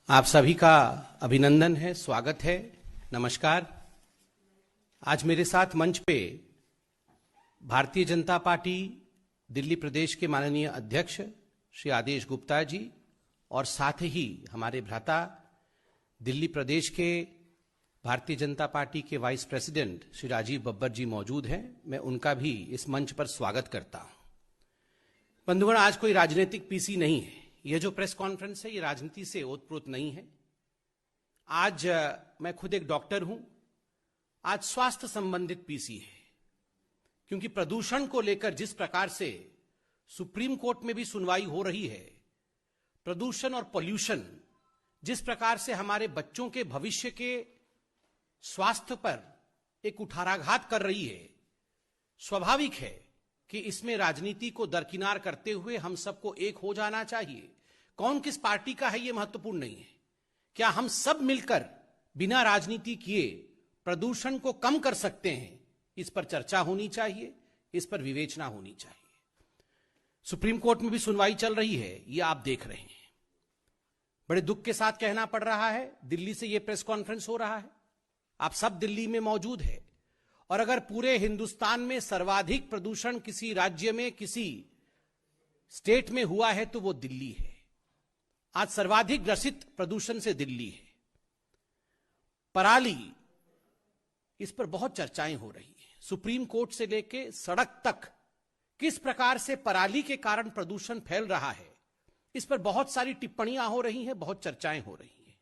आप सभी का अभिनंदन है, स्वागत है, नमस्कार। आज मेरे साथ मंच पे भारतीय जनता पार्टी दिल्ली प्रदेश के माननीय अध्यक्ष श्री आदेश गुप्ता जी और साथ ही हमारे भ्राता दिल्ली प्रदेश के भारतीय जनता पार्टी के वाइस प्रेसिडेंट श्री राजीव बब्बर जी मौजूद हैं। मैं उनका भी इस मंच पर स्वागत करता हूं। बंधुगण, आज कोई राजनीतिक पीसी नहीं है। यह जो प्रेस कॉन्फ्रेंस है, ये राजनीति से ओतप्रोत नहीं है। आज मैं खुद एक डॉक्टर हूं। आज स्वास्थ्य संबंधित पीसी है, क्योंकि प्रदूषण को लेकर जिस प्रकार से सुप्रीम कोर्ट में भी सुनवाई हो रही है, प्रदूषण और पॉल्यूशन जिस प्रकार से हमारे बच्चों के भविष्य के स्वास्थ्य पर एक कुठाराघात कर रही है, स्वाभाविक है कि इसमें राजनीति को दरकिनार करते हुए हम सबको एक हो जाना चाहिए। कौन किस पार्टी का है, यह महत्वपूर्ण नहीं है। क्या हम सब मिलकर बिना राजनीति किए प्रदूषण को कम कर सकते हैं, इस पर चर्चा होनी चाहिए, इस पर विवेचना होनी चाहिए। सुप्रीम कोर्ट में भी सुनवाई चल रही है, यह आप देख रहे हैं। बड़े दुख के साथ कहना पड़ रहा है, दिल्ली से यह प्रेस कॉन्फ्रेंस हो रहा है। आप सब दिल्ली में मौजूद है, और अगर पूरे हिंदुस्तान में सर्वाधिक प्रदूषण किसी राज्य में, किसी स्टेट में हुआ है तो वो दिल्ली है। आज सर्वाधिक ग्रसित प्रदूषण से दिल्ली है। पराली, इस पर बहुत चर्चाएं हो रही हैं। सुप्रीम कोर्ट से लेकर सड़क तक किस प्रकार से पराली के कारण प्रदूषण फैल रहा है, इस पर बहुत सारी टिप्पणियां हो रही हैं, बहुत चर्चाएं हो रही हैं।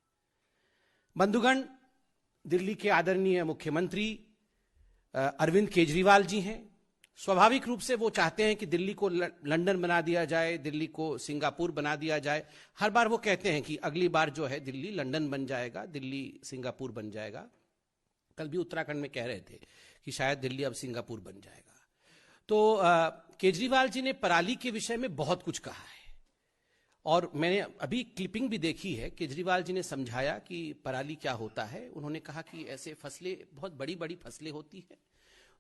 बंधुगण, दिल्ली के आदरणीय मुख्यमंत्री अरविंद केजरीवाल जी हैं। स्वाभाविक रूप से वो चाहते हैं कि दिल्ली को लंदन बना दिया जाए, दिल्ली को सिंगापुर बना दिया जाए। हर बार वो कहते हैं कि अगली बार जो है दिल्ली लंदन बन जाएगा, दिल्ली सिंगापुर बन जाएगा। कल भी उत्तराखंड में कह रहे थे कि शायद दिल्ली अब सिंगापुर बन जाएगा। तो केजरीवाल जी ने पराली के विषय में बहुत कुछ कहा है, और मैंने अभी क्लिपिंग भी देखी है। केजरीवाल जी ने समझाया कि पराली क्या होता है। उन्होंने कहा कि ऐसे फसलें, बहुत बड़ी बड़ी फसलें होती हैं,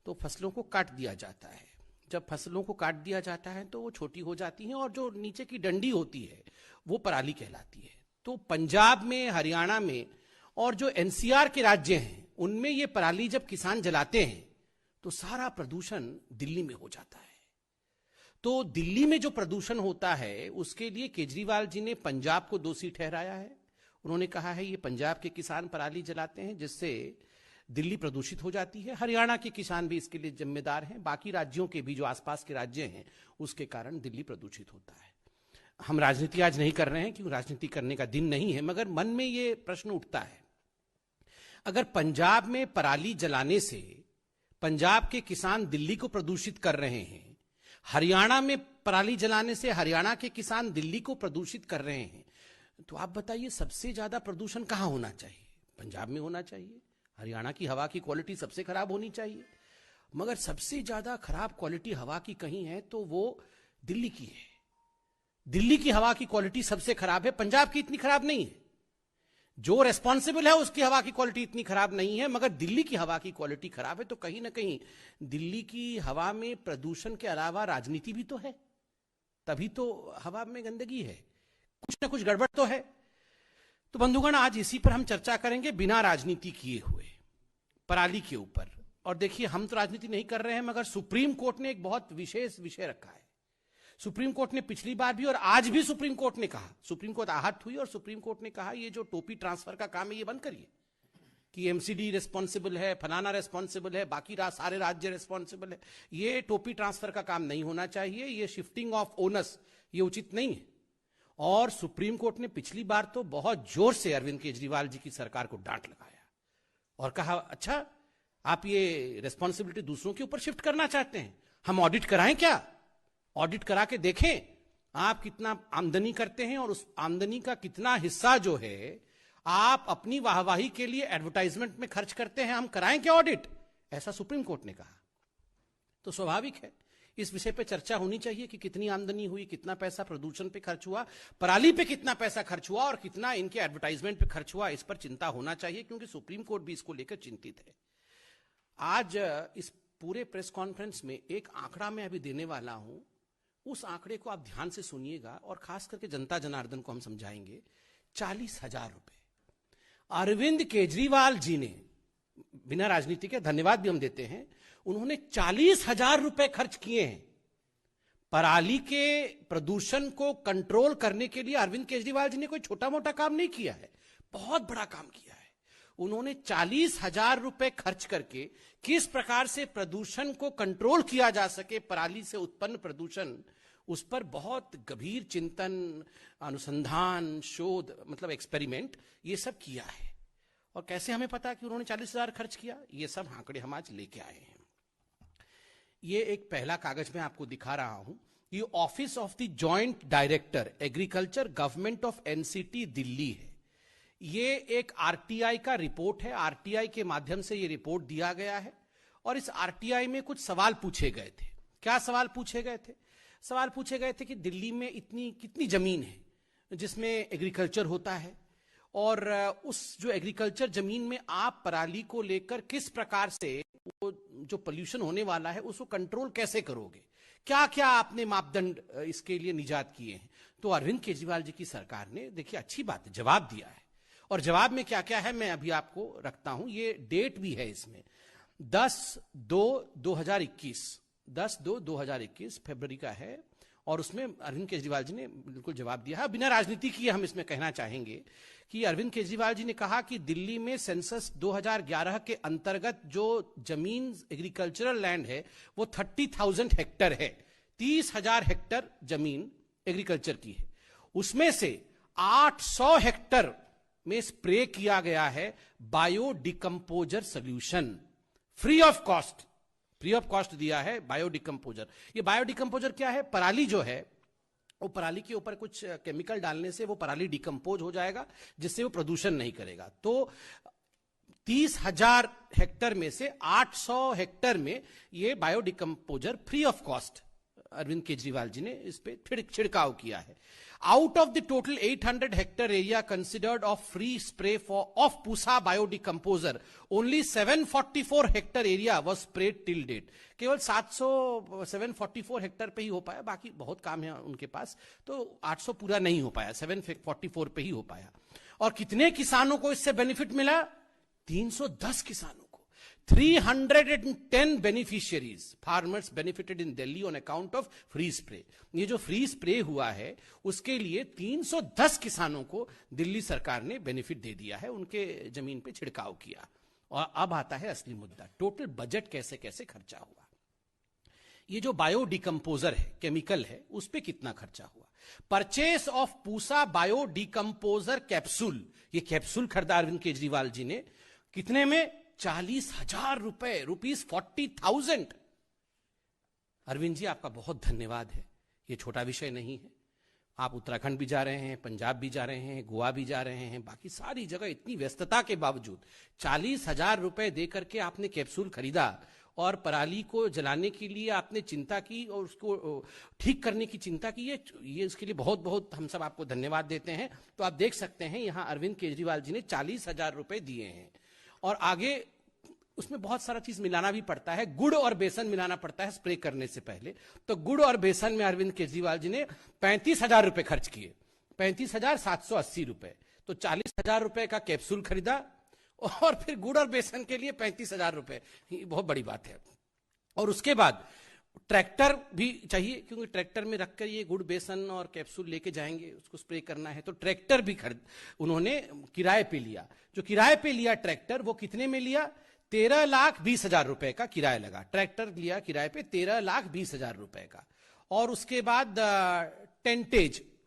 तो फसलों को काट दिया जाता है। जब फसलों को काट दिया जाता है तो वो छोटी हो जाती हैं, और जो नीचे की डंडी होती है वो पराली कहलाती है। तो पंजाब में, हरियाणा में और जो एनसीआर के राज्य हैं, उनमें ये पराली जब किसान जलाते हैं तो सारा प्रदूषण दिल्ली में हो जाता है। तो दिल्ली में जो प्रदूषण होता है, उसके लिए केजरीवाल जी ने पंजाब को दोषी ठहराया है। उन्होंने कहा है ये पंजाब के किसान पराली जलाते हैं, जिससे दिल्ली प्रदूषित हो जाती है। हरियाणा के किसान भी इसके लिए जिम्मेदार हैं, बाकी राज्यों के भी, जो आसपास के राज्य हैं, उसके कारण दिल्ली प्रदूषित होता है। हम राजनीति आज नहीं कर रहे हैं, क्योंकि राजनीति करने का दिन नहीं है, मगर मन में ये प्रश्न उठता है, अगर पंजाब में पराली जलाने से पंजाब के किसान दिल्ली को प्रदूषित कर रहे हैं, हरियाणा में पराली जलाने से हरियाणा के किसान दिल्ली को प्रदूषित कर रहे हैं, तो आप बताइए सबसे ज्यादा प्रदूषण कहां होना चाहिए? पंजाब में होना चाहिए। हरियाणा की हवा की क्वालिटी सबसे खराब होनी चाहिए, मगर सबसे ज्यादा खराब क्वालिटी हवा की कहीं है तो वो दिल्ली की है। दिल्ली की हवा की क्वालिटी सबसे खराब है, पंजाब की इतनी खराब नहीं है। जो रेस्पॉन्सिबल है उसकी हवा की क्वालिटी इतनी खराब नहीं है, मगर दिल्ली की हवा की क्वालिटी खराब है। तो कहीं ना कहीं दिल्ली की हवा में प्रदूषण के अलावा राजनीति भी तो है, तभी तो हवा में गंदगी है, कुछ ना कुछ गड़बड़ तो है। तो बंधुगण, आज इसी पर हम चर्चा करेंगे, बिना राजनीति किए हुए, पराली के ऊपर। और देखिए, हम तो राजनीति नहीं कर रहे हैं, मगर सुप्रीम कोर्ट ने एक बहुत विशेष विषय रखा है। सुप्रीम कोर्ट ने पिछली बार भी और आज भी सुप्रीम कोर्ट ने कहा, सुप्रीम कोर्ट आहत हुई और सुप्रीम कोर्ट ने कहा ये जो टोपी ट्रांसफर का काम है ये बंद करिए, कि एमसीडी रिस्पॉन्सिबल है, फलाना रिस्पॉन्सिबल है, बाकी सारे राज्य रिस्पॉन्सिबल है। ये टोपी ट्रांसफर का काम नहीं होना चाहिए, ये शिफ्टिंग ऑफ ओनर्स, ये उचित नहीं है। और सुप्रीम कोर्ट ने पिछली बार तो बहुत जोर से अरविंद केजरीवाल जी की सरकार को डांट लगाया और कहा, अच्छा आप ये रिस्पॉन्सिबिलिटी दूसरों के ऊपर शिफ्ट करना चाहते हैं, हम ऑडिट कराएं क्या? ऑडिट करा के देखें आप कितना आमदनी करते हैं और उस आमदनी का कितना हिस्सा जो है आप अपनी वाहवाही के लिए एडवर्टाइजमेंट में खर्च करते हैं, हम कराएं क्या ऑडिट? ऐसा सुप्रीम कोर्ट ने कहा। तो स्वाभाविक है इस विषय पे चर्चा होनी चाहिए कि कितनी आमदनी हुई, कितना पैसा प्रदूषण पे खर्च हुआ, पराली पे कितना पैसा खर्च हुआ और कितना इनके एडवर्टाइजमेंट पे खर्च हुआ। इस पर चिंता होना चाहिए, क्योंकि सुप्रीम कोर्ट भी इसको लेकर चिंतित है। आज इस पूरे प्रेस कॉन्फ्रेंस में एक आंकड़ा मैं अभी देने वाला हूं, उस आंकड़े को आप ध्यान से सुनिएगा और खास करके जनता जनार्दन को हम समझाएंगे 40,000 रुपए अरविंद केजरीवाल जी ने, बिना राजनीति के धन्यवाद भी हम देते हैं, उन्होंने 40,000 रुपए खर्च किए हैं पराली के प्रदूषण को कंट्रोल करने के लिए। अरविंद केजरीवाल जी ने कोई छोटा मोटा काम नहीं किया है, बहुत बड़ा काम किया है। उन्होंने 40,000 रुपए खर्च करके किस प्रकार से प्रदूषण को कंट्रोल किया जा सके, पराली से उत्पन्न प्रदूषण, उस पर बहुत गंभीर चिंतन, अनुसंधान, शोध, मतलब एक्सपेरिमेंट, ये सब किया है। और कैसे हमें पता कि उन्होंने 40,000 खर्च किया? ये सब आंकड़े हम आज लेके आए हैं। ये एक पहला कागज मैं आपको दिखा रहा हूं। ये office of the joint director agriculture government of NCT Delhi है। ये एक आरटीआई का रिपोर्ट है। आरटीआई के माध्यम से ये रिपोर्ट दिया गया है और इस आरटीआई में कुछ सवाल पूछे गए थे। क्या सवाल पूछे गए थे? सवाल पूछे गए थे कि दिल्ली में इतनी कितनी जमीन है जिसमें एग्रीकल्चर होता है, और उस जो एग्रीकल्चर जमीन में आप पराली को लेकर किस प्रकार से वो जो पोल्यूशन होने वाला है उसको कंट्रोल कैसे करोगे, क्या क्या आपने मापदंड इसके लिए निजात किए हैं। तो अरविंद केजरीवाल जी की सरकार ने, देखिए अच्छी बात है, जवाब दिया है। और जवाब में क्या क्या है मैं अभी आपको रखता हूं, ये डेट भी है इसमें, 10/2/2021 फरवरी का है। और उसमें अरविंद केजरीवाल जी ने बिल्कुल जवाब दिया है। बिना राजनीति किए हम इसमें कहना चाहेंगे कि अरविंद केजरीवाल जी ने कहा कि दिल्ली में सेंसस 2011 के अंतर्गत जो जमीन एग्रीकल्चरल लैंड है वो 30,000 हेक्टर है। 30,000 हेक्टर जमीन एग्रीकल्चर की है। उसमें से 800 हेक्टर में स्प्रे किया गया है bio decomposer solution, free of cost दिया है बायो डिकम्पोजर। ये बायो डिकम्पोजर क्या है? पराली जो है वो पराली के ऊपर कुछ केमिकल डालने से वो पराली डिकम्पोज हो जाएगा, जिससे वो प्रदूषण नहीं करेगा। तो 30,000 हेक्टर में से 800 हेक्टर में ये bio decomposer free of cost Arvind Kejriwal ji ने इस पे छिड़काव किया है। Out of the total 800 hectare area considered of free spray of Pusa bio decomposer, only 744 hectare area was spread till date. केवल 744 हेक्टर पे ही हो पाया, बाकी बहुत काम है उनके पास, तो 800 पूरा नहीं हो पाया, 744 पे ही हो पाया। और कितने किसानों को इससे बेनिफिट मिला? 310 किसानों को। 310 beneficiaries farmers benefited in Delhi on account of free spray. ये जो फ्री स्प्रे हुआ है उसके लिए 310 किसानों को दिल्ली सरकार ने बेनिफिट दे दिया है, उनके जमीन पे छिड़काव किया। और अब आता है असली मुद्दा, टोटल बजट कैसे कैसे खर्चा हुआ। ये जो बायो डिकम्पोजर है, केमिकल है, उस पे कितना खर्चा हुआ? Purchase of Pusa bio decomposer capsule, ये कैप्सूल खरीदा अरविंद केजरीवाल जी ने, कितने में? 40,000 रुपए, ₹40,000। अरविंद जी आपका बहुत धन्यवाद है। ये छोटा विषय नहीं है। आप उत्तराखंड भी जा रहे हैं, पंजाब भी जा रहे हैं, गोवा भी जा रहे हैं, बाकी सारी जगह इतनी व्यस्तता के बावजूद 40,000 रुपए देकर के आपने कैप्सूल खरीदा और पराली को जलाने के लिए आपने चिंता की और उसको ठीक करने की चिंता की। ये इसके लिए बहुत बहुत हम सब आपको धन्यवाद देते हैं। तो आप देख सकते हैं यहां अरविंद केजरीवाल जी ने 40,000 रुपए दिए हैं। और आगे उसमें बहुत सारा चीज मिलाना भी पड़ता है, गुड़ और बेसन मिलाना पड़ता है स्प्रे करने से पहले। तो गुड़ और बेसन में अरविंद केजरीवाल जी ने 35,000 रुपए खर्च किए, 35,780 रुपए। तो 40,000 रुपए का कैप्सूल खरीदा और फिर गुड़ और बेसन के लिए 35,000 रुपए, बहुत बड़ी बात है। और उसके बाद ट्रैक्टर भी चाहिए, क्योंकि ट्रैक्टर में रखकर ये गुड़ बेसन और कैप्सूल लेके जाएंगे, उसको स्प्रे करना है, तो ट्रैक्टर भी उन्होंने किराए पे लिया। जो किराए पे लिया ट्रैक्टर, वो कितने में लिया? 13,20,000 रुपए का किराया लगा। ट्रैक्टर लिया किराए पे 13,20,000 रुपए का। और उसके बाद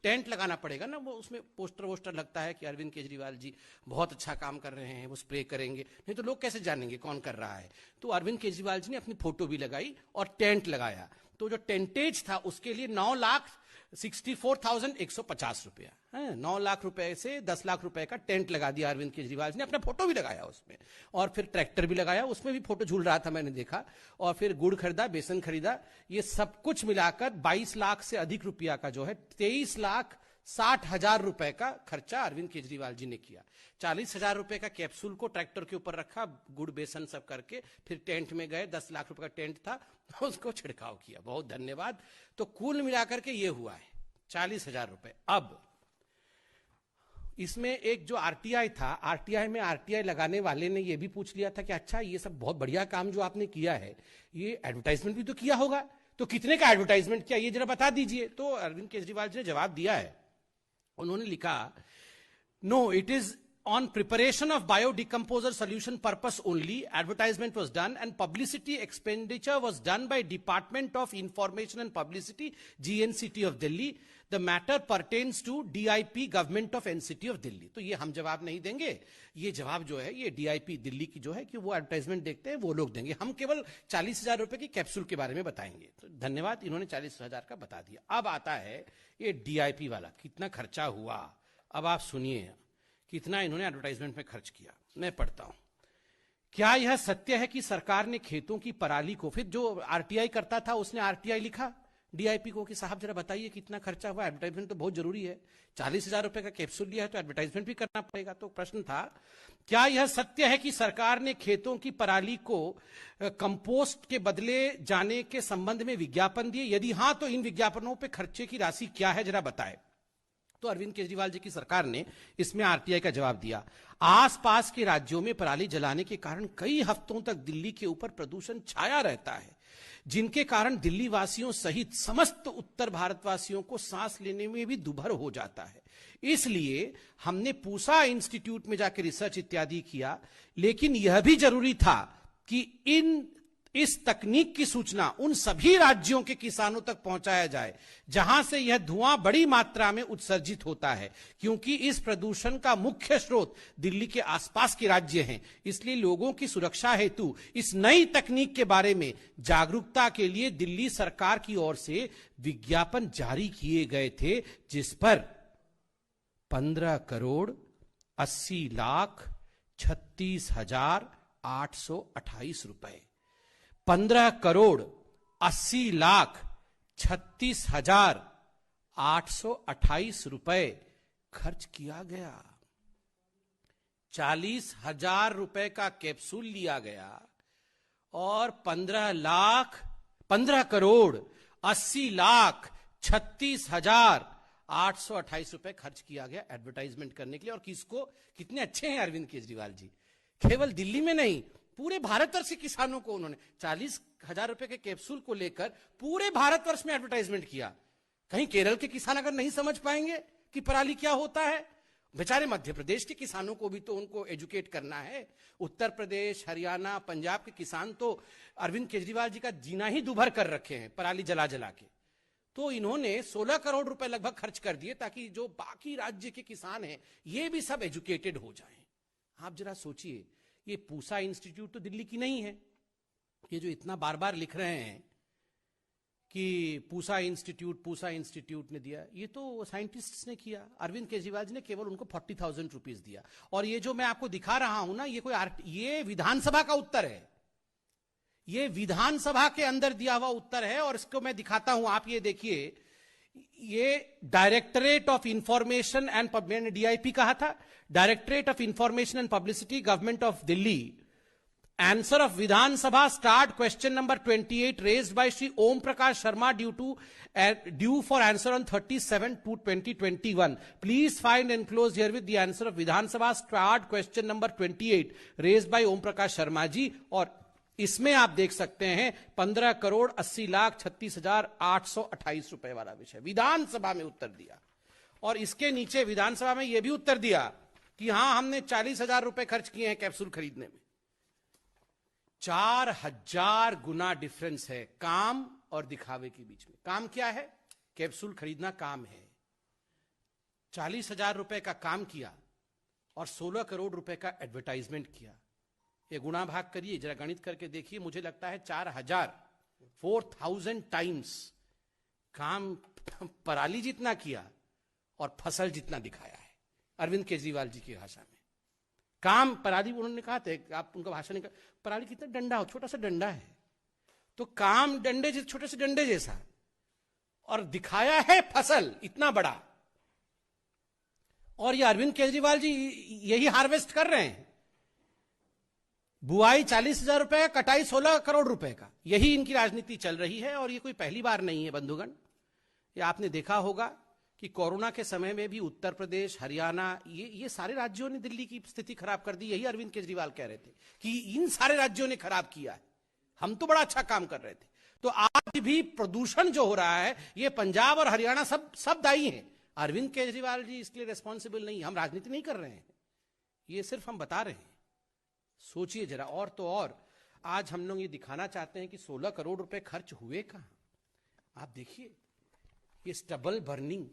टेंट लगाना पड़ेगा ना, वो उसमें पोस्टर वोस्टर लगता है कि अरविंद केजरीवाल जी बहुत अच्छा काम कर रहे हैं, वो स्प्रे करेंगे, नहीं तो लोग कैसे जानेंगे कौन कर रहा है। तो अरविंद केजरीवाल जी ने अपनी फोटो भी लगाई और टेंट लगाया। तो जो टेंटेज था उसके लिए 9,64,150 रुपया, 9 लाख रुपए से 10 लाख रुपए का टेंट लगा दिया अरविंद केजरीवाल जी ने। अपना फोटो भी लगाया उसमें, और फिर ट्रैक्टर भी लगाया, उसमें भी फोटो झूल रहा था, मैंने देखा। और फिर गुड़ खरीदा, बेसन खरीदा, ये सब कुछ मिलाकर 22 लाख से अधिक रुपया का जो है 23,60,000 रुपए का खर्चा अरविंद केजरीवाल जी ने किया। 40,000 रुपए का कैप्सूल को ट्रैक्टर के ऊपर रखा, गुड़ बेसन सब करके, फिर टेंट में गए, 10 लाख रुपए का टेंट था, उसको छिड़काव किया। बहुत धन्यवाद। तो कुल मिलाकर के ये हुआ है 40,000 रुपए। अब इसमें एक जो आरटीआई था, आरटीआई में आरटीआई लगाने वाले ने यह भी पूछ लिया था कि अच्छा ये सब बहुत बढ़िया काम जो आपने किया है, ये एडवर्टाइजमेंट भी तो किया होगा, तो कितने का एडवर्टाइजमेंट किया ये जरा बता दीजिए। तो अरविंद केजरीवाल जी ने जवाब दिया है, उन्होंने लिखा, no it is on preparation of biodecomposer solution purpose only, advertisement was done and publicity expenditure was done by Department of Information and Publicity, GNCT of Delhi. The matter pertains to DIP Government of NCT of Delhi. तो ये हम जवाब नहीं देंगे, ये जवाब जो है ये DIP दिल्ली की जो है कि वो एडवर्टाइजमेंट देखते हैं वो लोग देंगे, हम केवल 40,000 रुपए की कैप्सूल के बारे में बताएंगे। तो धन्यवाद, इन्होंने 40,000 का बता दिया। अब आता है ये DIP वाला, कितना खर्चा हुआ, अब आप सुनिए कितना इन्होंने एडवर्टाइजमेंट में खर्च किया। मैं पढ़ता हूं, क्या यह सत्य है कि सरकार ने खेतों की पराली को, फिर जो आरटीआई करता था उसने आरटीआई लिखा डीआईपी को कि साहब जरा बताइए कितना खर्चा हुआ, एडवर्टाइजमेंट तो बहुत जरूरी है, 40,000 रुपए का कैप्सूल लिया है तो एडवर्टाइजमेंट भी करना पड़ेगा। तो प्रश्न था, क्या यह सत्य है कि सरकार ने खेतों की पराली को कंपोस्ट के बदले जाने के संबंध में विज्ञापन दिए, यदि हां तो इन विज्ञापनों पर खर्चे की राशि क्या है जरा बताए। तो अरविंद केजरीवाल जी की सरकार ने इसमें आरटीआई का जवाब दिया, आसपास के राज्यों में पराली जलाने के कारण कई हफ्तों तक दिल्ली के ऊपर प्रदूषण छाया रहता है, जिनके कारण दिल्ली वासियों सहित समस्त उत्तर भारतवासियों को सांस लेने में भी दुभर हो जाता है। इसलिए हमने पूसा इंस्टीट्यूट में जाकर रिसर्च इत्यादि किया, लेकिन यह भी जरूरी था कि इस तकनीक की सूचना उन सभी राज्यों के किसानों तक पहुंचाया जाए जहां से यह धुआं बड़ी मात्रा में उत्सर्जित होता है, क्योंकि इस प्रदूषण का मुख्य स्रोत दिल्ली के आसपास के राज्य हैं। इसलिए लोगों की सुरक्षा हेतु इस नई तकनीक के बारे में जागरूकता के लिए दिल्ली सरकार की ओर से विज्ञापन जारी किए गए थे, जिस पर 15,36,36,828 रुपए, 15,36,36,828 रुपए खर्च किया गया। 40,000 रुपए का कैप्सूल लिया गया और 15,80,36,828 रुपए खर्च किया गया एडवर्टाइजमेंट करने के लिए। और किसको, कितने अच्छे हैं अरविंद केजरीवाल जी, केवल दिल्ली में नहीं पूरे भारतवर्ष के किसानों को उन्होंने 40,000 रुपए के कैप्सूल को लेकर पूरे भारतवर्ष में एडवर्टाइजमेंट किया। कहीं केरल के किसान अगर नहीं समझ पाएंगे कि पराली क्या होता है, बेचारे मध्य प्रदेश के किसानों को भी तो उनको एजुकेट करना है। उत्तर प्रदेश, हरियाणा, पंजाब के किसान तो अरविंद केजरीवाल जी का जीना ही दुभर कर रखे हैं पराली जला जला के। तो इन्होंने 16 करोड़ रुपए लगभग खर्च कर दिए ताकि जो बाकी राज्य के किसान हैं ये भी सब एजुकेटेड हो जाएं। आप जरा सोचिए, ये पूसा इंस्टीट्यूट तो दिल्ली की नहीं है, ये जो इतना बार बार लिख रहे हैं कि पूसा इंस्टीट्यूट ने दिया, ये तो साइंटिस्ट्स ने किया। अरविंद केजरीवाल जी ने केवल उनको 40,000 रुपीज दिया। और ये जो मैं आपको दिखा रहा हूं ना, ये विधानसभा का उत्तर है, ये विधानसभा के अंदर दिया हुआ उत्तर है। और इसको मैं दिखाता हूं, आप ये देखिए, ये डायरेक्टरेट ऑफ इंफॉर्मेशन एंड, मैंने डीआईपी कहा था, directorate of information and publicity, government of Delhi. Answer of Vidhan Sabha starred question number 28 raised by Shri Om Prakash Sharma due for answer on 37/2/2021। Please find enclose herewith the answer of Vidhan Sabha starred question number 28 raised by Om Prakash Sharma ji. और इसमें आप देख सकते हैं 15,80,36,828 रुपए वाला विषय विधानसभा में उत्तर दिया। और इसके नीचे विधानसभा में यह भी उत्तर दिया कि हां हमने 40,000 रुपए खर्च किए हैं कैप्सूल खरीदने में। 4,000 गुना डिफरेंस है काम और दिखावे के बीच में। काम क्या है? कैप्सूल खरीदना काम है। 40,000 रुपए का काम किया और 16 करोड़ रुपए का एडवर्टाइजमेंट किया। ये गुणा भाग करिए, जरा गणित करके देखिए, मुझे लगता है 4,000 टाइम्स काम पराली जितना किया और फसल जितना दिखाया है अरविंद केजरीवाल जी की भाषा में। काम पराली, उन्होंने कहा था, आप उनका भाषण नहीं, पराली कितना डंडा हो, छोटा सा डंडा है, तो काम डंडे जैसे, छोटे से डंडे जैसा, और दिखाया है फसल इतना बड़ा। और ये अरविंद केजरीवाल जी यही हार्वेस्ट कर रहे हैं। बुआई 40,000 रुपए का, कटाई 16 करोड़ रुपए का, यही इनकी राजनीति चल रही है। और ये कोई पहली बार नहीं है बंधुगण, ये आपने देखा होगा कि कोरोना के समय में भी उत्तर प्रदेश, हरियाणा, ये सारे राज्यों ने दिल्ली की स्थिति खराब कर दी। यही अरविंद केजरीवाल कह रहे थे कि इन सारे राज्यों ने खराब किया है, हम तो बड़ा अच्छा काम कर रहे थे। तो आज भी प्रदूषण जो हो रहा है, ये पंजाब और हरियाणा सब दायी हैं। अरविंद केजरीवाल जी इसके लिए रिस्पॉन्सिबल नहीं। हम राजनीति नहीं कर रहे हैं, ये सिर्फ हम बता रहे हैं। सोचिए जरा। और तो और आज हम लोग ये दिखाना चाहते हैं कि 16 करोड़ रुपए खर्च हुए कहां। आप देखिए ये स्टबल बर्निंग,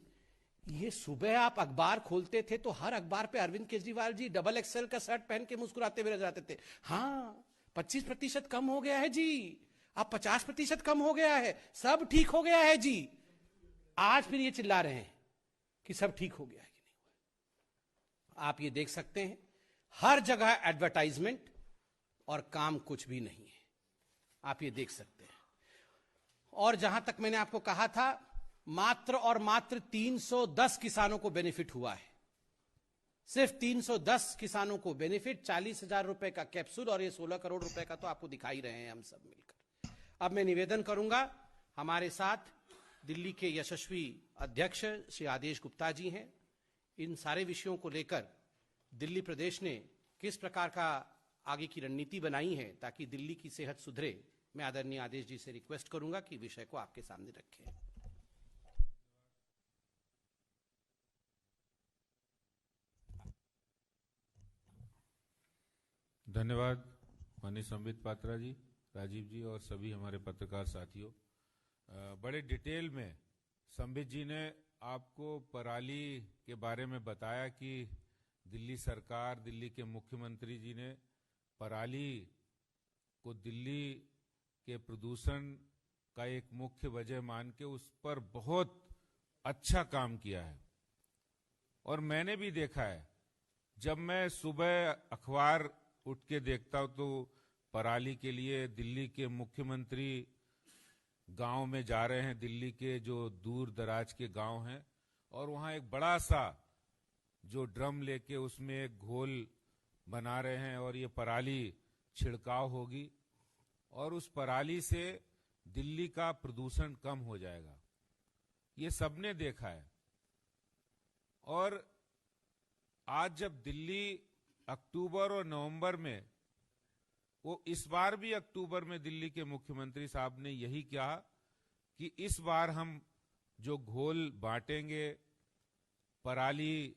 ये सुबह आप अखबार खोलते थे तो हर अखबार पे अरविंद केजरीवाल जी डबल एक्सेल का शर्ट पहन के मुस्कुराते हुए नजर आते थे। हाँ 25% कम हो गया है जी, अब 50% कम हो गया है, सब ठीक हो गया है जी। आज फिर ये चिल्ला रहे हैं कि सब ठीक हो गया है कि नहीं हुआ। आप ये देख सकते हैं हर जगह एडवर्टाइजमेंट और काम कुछ भी नहीं है, आप ये देख सकते हैं। और जहां तक मैंने आपको कहा था, मात्र और मात्र 310 किसानों को बेनिफिट हुआ है, सिर्फ 310 किसानों को बेनिफिट। 40,000 रुपए का कैप्सूल और ये 16 करोड़ रुपए का तो आपको दिखाई रहे हैं हम सब मिलकर। अब मैं निवेदन करूंगा, हमारे साथ दिल्ली के यशस्वी अध्यक्ष श्री आदेश गुप्ता जी हैं। इन सारे विषयों को लेकर दिल्ली प्रदेश ने किस प्रकार का आगे की रणनीति बनाई है ताकि दिल्ली की सेहत सुधरे, मैं आदरणीय आदेश जी से रिक्वेस्ट करूंगा कि विषय को आपके सामने रखें। धन्यवाद माननीय संबित पात्रा जी, राजीव जी और सभी हमारे पत्रकार साथियों। बड़े डिटेल में संबित जी ने आपको पराली के बारे में बताया कि दिल्ली सरकार, दिल्ली के मुख्यमंत्री जी ने पराली को दिल्ली के प्रदूषण का एक मुख्य वजह मान के उस पर बहुत अच्छा काम किया है। और मैंने भी देखा है, जब मैं सुबह अखबार उठ के देखता हूं तो पराली के लिए दिल्ली के मुख्यमंत्री गांव में जा रहे हैं, दिल्ली के जो दूर दराज के गांव हैं, और वहां एक बड़ा सा जो ड्रम लेके उसमें एक घोल बना रहे हैं और ये पराली छिड़काव होगी और उस पराली से दिल्ली का प्रदूषण कम हो जाएगा। ये सबने देखा है। और आज जब दिल्ली अक्टूबर और नवंबर में, वो इस बार भी अक्टूबर में दिल्ली के मुख्यमंत्री साहब ने यही कहा कि इस बार हम जो घोल बांटेंगे पराली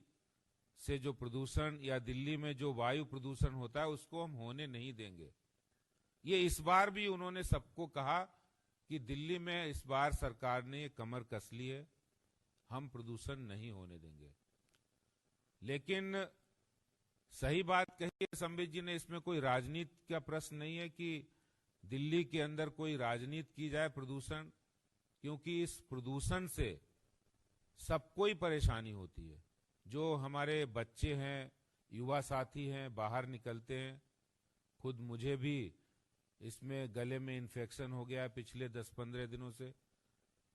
से जो प्रदूषण या दिल्ली में जो वायु प्रदूषण होता है उसको हम होने नहीं देंगे। ये इस बार भी उन्होंने सबको कहा कि दिल्ली में इस बार सरकार ने ये कमर कस ली है, हम प्रदूषण नहीं होने देंगे। लेकिन सही बात कही है संबित जी ने, इसमें कोई राजनीति का प्रश्न नहीं है कि दिल्ली के अंदर कोई राजनीति की जाए प्रदूषण, क्योंकि इस प्रदूषण से सबको ही परेशानी होती है। जो हमारे बच्चे हैं, युवा साथी हैं, बाहर निकलते हैं, खुद मुझे भी इसमें गले में इन्फेक्शन हो गया है पिछले 10-15 दिनों से,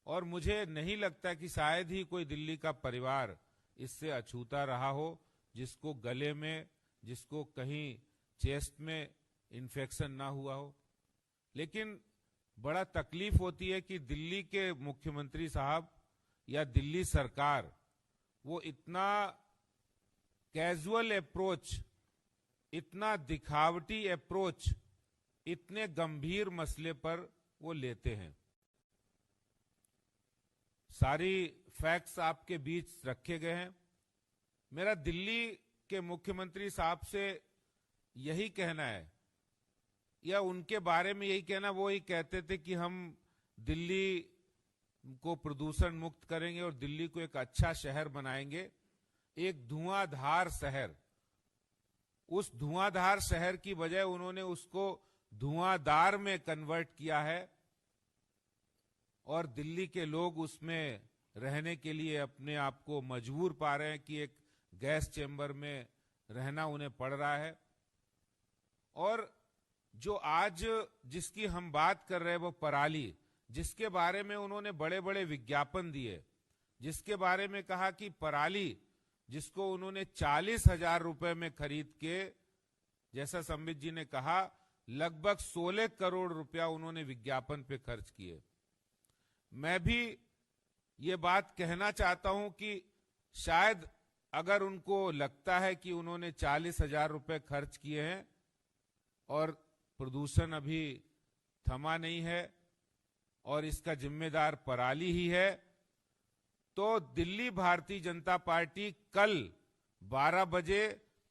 और मुझे नहीं लगता कि शायद ही कोई दिल्ली का परिवार इससे अछूता रहा हो जिसको गले में, जिसको कहीं चेस्ट में इन्फेक्शन ना हुआ हो। लेकिन बड़ा तकलीफ होती है कि दिल्ली के मुख्यमंत्री साहब या दिल्ली सरकार वो इतना कैजुअल अप्रोच, इतना दिखावटी अप्रोच इतने गंभीर मसले पर वो लेते हैं। सारी फैक्ट्स आपके बीच रखे गए हैं। मेरा दिल्ली के मुख्यमंत्री साहब से यही कहना है, या उनके बारे में यही कहना, वो ही कहते थे कि हम दिल्ली को प्रदूषण मुक्त करेंगे और दिल्ली को एक अच्छा शहर बनाएंगे, एक धुआंधार शहर। उस धुआंधार शहर की बजाय उन्होंने उसको धुआंदार में कन्वर्ट किया है और दिल्ली के लोग उसमें रहने के लिए अपने आप को मजबूर पा रहे हैं कि एक गैस चेंबर में रहना उन्हें पड़ रहा है। और जो आज जिसकी हम बात कर रहे हैं वो पराली, जिसके बारे में उन्होंने बड़े बड़े विज्ञापन दिए, जिसके बारे में कहा कि पराली जिसको उन्होंने 40,000 रुपए में खरीद के, जैसा संबित जी ने कहा, लगभग 16 करोड़ रुपया उन्होंने विज्ञापन पे खर्च किए। मैं भी ये बात कहना चाहता हूं कि शायद अगर उनको लगता है कि उन्होंने 40,000 रुपए खर्च किए हैं और प्रदूषण अभी थमा नहीं है और इसका जिम्मेदार पराली ही है, तो दिल्ली भारतीय जनता पार्टी कल 12 बजे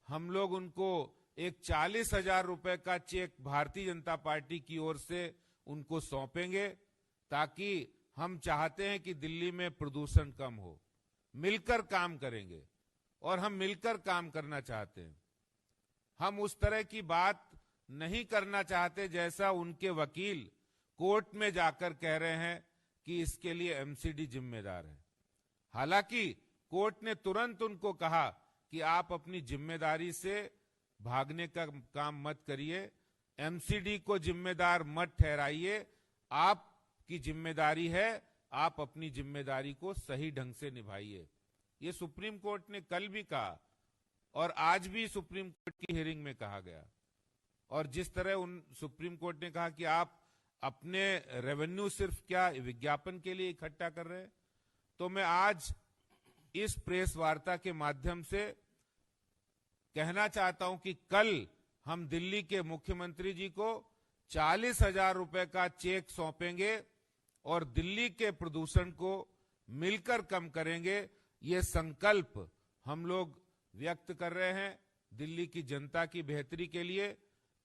हम लोग उनको एक 40,000 रुपए का चेक भारतीय जनता पार्टी की ओर से उनको सौंपेंगे, ताकि हम चाहते हैं कि दिल्ली में प्रदूषण कम हो। मिलकर काम करेंगे और हम मिलकर काम करना चाहते हैं। हम उस तरह की बात नहीं करना चाहते जैसा उनके वकील कोर्ट में जाकर कह रहे हैं कि इसके लिए एमसीडी जिम्मेदार है। हालांकि कोर्ट ने तुरंत उनको कहा कि आप अपनी जिम्मेदारी से भागने का काम मत करिए, एमसीडी को जिम्मेदार मत ठहराइए, आपकी जिम्मेदारी है, आप अपनी जिम्मेदारी को सही ढंग से निभाइए। ये सुप्रीम कोर्ट ने कल भी कहा और आज भी सुप्रीम कोर्ट की हियरिंग में कहा गया। और जिस तरह उन सुप्रीम कोर्ट ने कहा कि आप अपने रेवेन्यू सिर्फ क्या विज्ञापन के लिए इकट्ठा कर रहे हैं, तो मैं आज इस प्रेस वार्ता के माध्यम से कहना चाहता हूं कि कल हम दिल्ली के मुख्यमंत्री जी को 40,000 रुपए का चेक सौंपेंगे और दिल्ली के प्रदूषण को मिलकर कम करेंगे। ये संकल्प हम लोग व्यक्त कर रहे हैं दिल्ली की जनता की बेहतरी के लिए,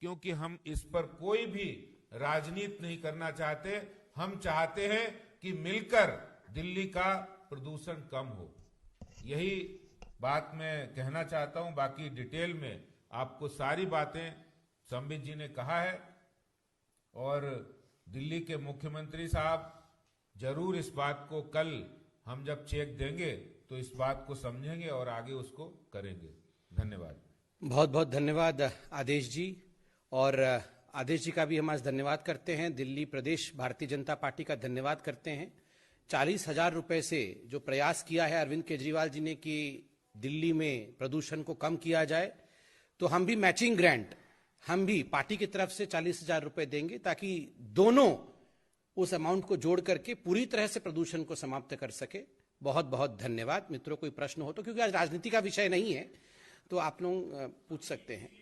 क्योंकि हम इस पर कोई भी राजनीति नहीं करना चाहते। हम चाहते हैं कि मिलकर दिल्ली का प्रदूषण कम हो। यही बात मैं कहना चाहता हूं। बाकी डिटेल में आपको सारी बातें संबित जी ने कहा है और दिल्ली के मुख्यमंत्री साहब जरूर इस बात को कल हम जब चेक देंगे तो इस बात को समझेंगे और आगे उसको करेंगे। धन्यवाद। बहुत बहुत धन्यवाद आदेश जी। और आदेश जी का भी हम आज धन्यवाद करते हैं, दिल्ली प्रदेश भारतीय जनता पार्टी का धन्यवाद करते हैं। 40,000 रुपए से जो प्रयास किया है अरविंद केजरीवाल जी ने कि दिल्ली में प्रदूषण को कम किया जाए, तो हम भी मैचिंग ग्रांट हम भी पार्टी की तरफ से 40,000 रुपए देंगे, ताकि दोनों उस अमाउंट को जोड़ करके पूरी तरह से प्रदूषण को समाप्त कर सके। बहुत बहुत धन्यवाद। मित्रों, कोई प्रश्न हो तो, क्योंकि आज राजनीति का विषय नहीं है, तो आप लोग पूछ सकते हैं।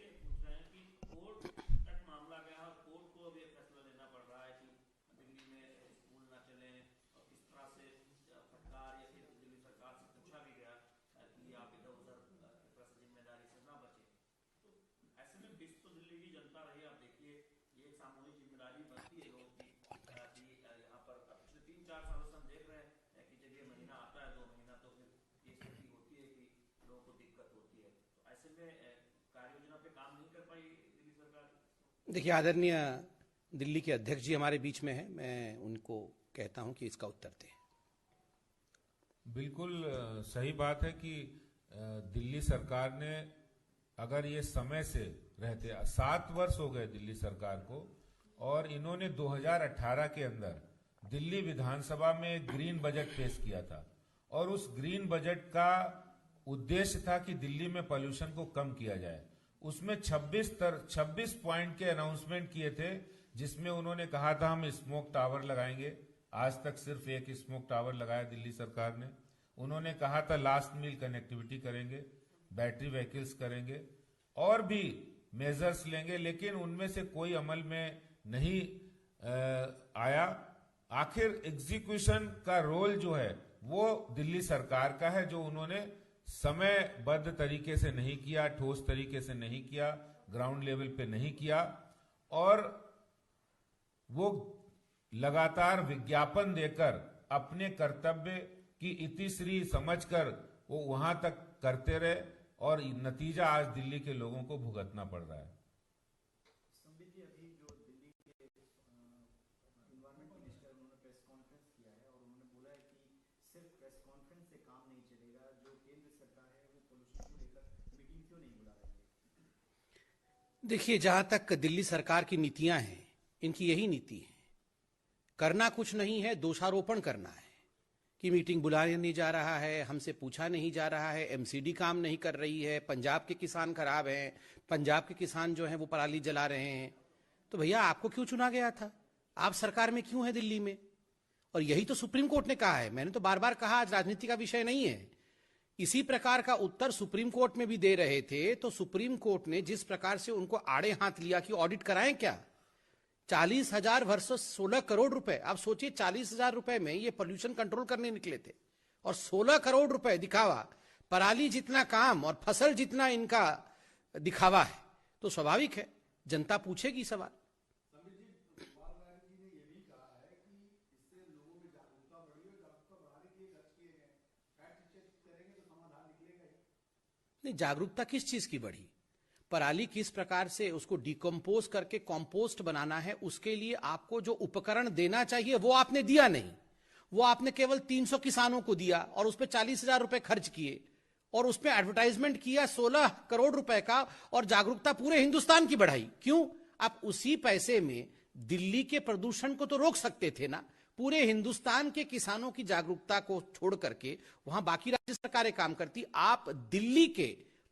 देखिए, आदरणीय दिल्ली के अध्यक्ष जी हमारे बीच में है, मैं उनको कहता हूं कि इसका उत्तर दें। बिल्कुल सही बात है कि दिल्ली सरकार ने अगर ये समय से रहते, 7 वर्ष हो गए दिल्ली सरकार को, और इन्होंने 2018 के अंदर दिल्ली विधानसभा में एक ग्रीन बजट पेश किया था और उस ग्रीन बजट का उद्देश्य था कि दिल्ली में पॉल्यूशन को कम किया जाए। उसमें 26 पॉइंट के अनाउंसमेंट किए थे, जिसमें उन्होंने कहा था हम स्मोक टावर लगाएंगे। आज तक सिर्फ एक स्मोक टावर लगाया दिल्ली सरकार ने। उन्होंने कहा था लास्ट मील कनेक्टिविटी करेंगे, बैटरी व्हीकल्स करेंगे और भी मेजर्स लेंगे, लेकिन उनमें से कोई अमल में नहीं आया। आखिर एग्जीक्यूशन का रोल जो है वो दिल्ली सरकार का है, जो उन्होंने समयबद्ध तरीके से नहीं किया, ठोस तरीके से नहीं किया, ग्राउंड लेवल पे नहीं किया, और वो लगातार विज्ञापन देकर अपने कर्तव्य की इतिश्री समझकर वो वहां तक करते रहे और नतीजा आज दिल्ली के लोगों को भुगतना पड़ रहा है। संबित जी, अभी जो दिल्ली के एनवायरमेंट मिनिस्टर उन्होंने प्रेस कॉन्फ्रेंस किया है और उन्होंने बोला है कि सिर्फ प्रेस कॉन्फ्रेंस से काम नहीं चलेगा, जो केंद्र सरकार है वो पोल्यूशन को लेकर मीटिंग क्यों नहीं बुला रही है? देखिए, जहां तक दिल्ली सरकार की नीतियां हैं, इनकी यही नीति है, करना कुछ नहीं है, दोषारोपण करना है कि मीटिंग बुलाने नहीं जा रहा है, हमसे पूछा नहीं जा रहा है, एमसीडी काम नहीं कर रही है, पंजाब के किसान खराब हैं, पंजाब के किसान जो हैं वो पराली जला रहे हैं। तो भैया, आपको क्यों चुना गया था? आप सरकार में क्यों है दिल्ली में? और यही तो सुप्रीम कोर्ट ने कहा है। मैंने तो बार बार कहा आज राजनीति का विषय नहीं है। इसी प्रकार का उत्तर सुप्रीम कोर्ट में भी दे रहे थे, तो सुप्रीम कोर्ट ने जिस प्रकार से उनको आड़े हाथ लिया कि ऑडिट कराएं क्या, 40,000 वर्सेस 16 करोड़ रुपए। आप सोचिए 40,000 रुपए में ये पोल्यूशन कंट्रोल करने निकले थे और 16 करोड़ रुपए दिखावा, पराली जितना काम और फसल जितना इनका दिखावा है, तो स्वाभाविक है जनता पूछेगी सवाल। नहीं, जागरूकता किस चीज की बढ़ी? पराली किस प्रकार से उसको डिकम्पोज करके कंपोस्ट बनाना है, उसके लिए आपको जो उपकरण देना चाहिए वो आपने दिया नहीं। वो आपने केवल 300 किसानों को दिया और उस पर 40,000 रुपए खर्च किए और उस पर एडवर्टाइजमेंट किया 16 करोड़ रुपए का और जागरूकता पूरे हिंदुस्तान की बढ़ाई। क्यों? आप उसी पैसे में दिल्ली के प्रदूषण को तो रोक सकते थे ना। पूरे हिंदुस्तान के किसानों की जागरूकता को छोड़ करके वहां बाकी राज्य सरकारें काम करती। आप दिल्ली के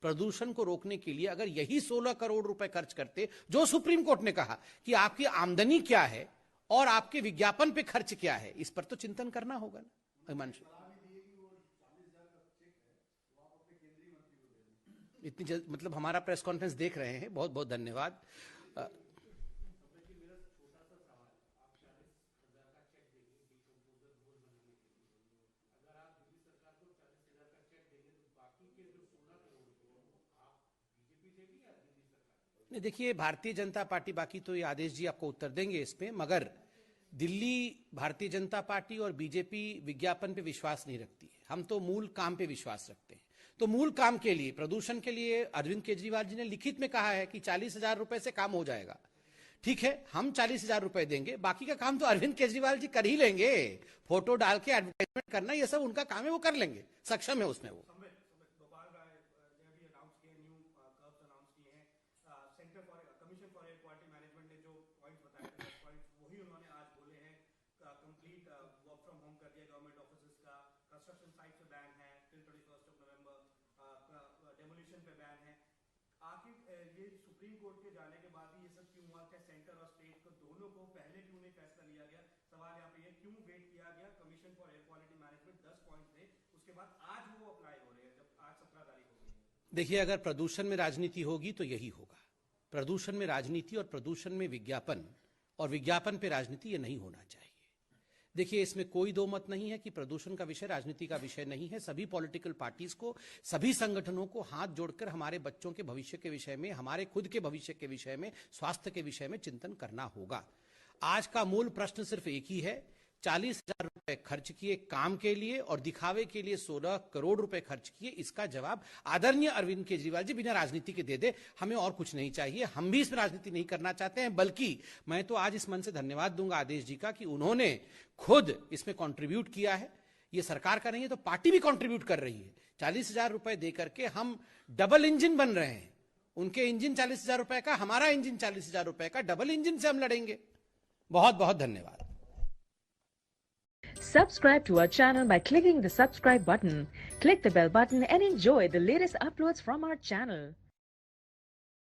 प्रदूषण को रोकने के लिए अगर यही 16 करोड़ रुपए खर्च करते, जो सुप्रीम कोर्ट ने कहा कि आपकी आमदनी क्या है और आपके विज्ञापन पे खर्च क्या है, इस पर तो चिंतन करना होगा ना। हिमांशु, इतनी जल्द मतलब हमारा प्रेस कॉन्फ्रेंस देख रहे हैं, बहुत बहुत धन्यवाद। नहीं, देखिए भारतीय जनता पार्टी, बाकी तो ये आदेश जी आपको उत्तर देंगे इस पे, मगर दिल्ली भारतीय जनता पार्टी और बीजेपी विज्ञापन पे विश्वास नहीं रखती है। हम तो मूल काम पे विश्वास रखते हैं। तो मूल काम के लिए, प्रदूषण के लिए अरविंद केजरीवाल जी ने लिखित में कहा है कि 40,000 रुपए से काम हो जाएगा। ठीक है, हम 40,000 रुपए देंगे, बाकी का काम तो अरविंद केजरीवाल जी कर ही लेंगे। फोटो डाल के एडवर्टाइजमेंट करना, ये सब उनका काम है, वो कर लेंगे, सक्षम है उसमें वो। ये सुप्रीम कोर्ट के जाने के बाद ही ये सब क्यों हुआ? क्या सेंटर और स्टेट को दोनों को पहले क्यों नहीं फैसला लिया गया? सवाल यहाँ पे ये क्यों वेट किया गया? Commission for air quality management 10 point थे, उसके बाद आज वो अप्लाई हो रहे हैं, जब आज 17 तारीख हो गई है। देखिए, अगर प्रदूषण में राजनीति होगी तो यही होगा। प्रदूषण में राजनीति और प्रदूषण में विज्ञापन और विज्ञापन पे राजनीति, ये नहीं होना चाहिए। देखिए, इसमें कोई दो मत नहीं है कि प्रदूषण का विषय राजनीति का विषय नहीं है। सभी पॉलिटिकल पार्टीज को, सभी संगठनों को हाथ जोड़कर हमारे बच्चों के भविष्य के विषय में, हमारे खुद के भविष्य के विषय में, स्वास्थ्य के विषय में चिंतन करना होगा। आज का मूल प्रश्न सिर्फ एक ही है, 40,000 रुपए खर्च किए काम के लिए और दिखावे के लिए 16 करोड़ रुपए खर्च किए। इसका जवाब आदरणीय अरविंद केजरीवाल जी बिना राजनीति के दे दे। हमें और कुछ नहीं चाहिए, हम भी इसमें राजनीति नहीं करना चाहते हैं। बल्कि मैं तो आज इस मन से धन्यवाद दूंगा आदेश जी का कि उन्होंने खुद इसमें कंट्रीब्यूट किया है। ये सरकार का नहीं है तो पार्टी भी कंट्रीब्यूट कर रही है। 40,000 रुपए दे करके हम डबल इंजन बन रहे हैं। उनके इंजन 40,000 रुपए का, हमारा इंजन 40,000 रुपए का, डबल इंजन से हम लड़ेंगे। बहुत बहुत धन्यवाद। Subscribe to our channel by clicking the subscribe button. Click the bell button and enjoy the latest uploads from our channel.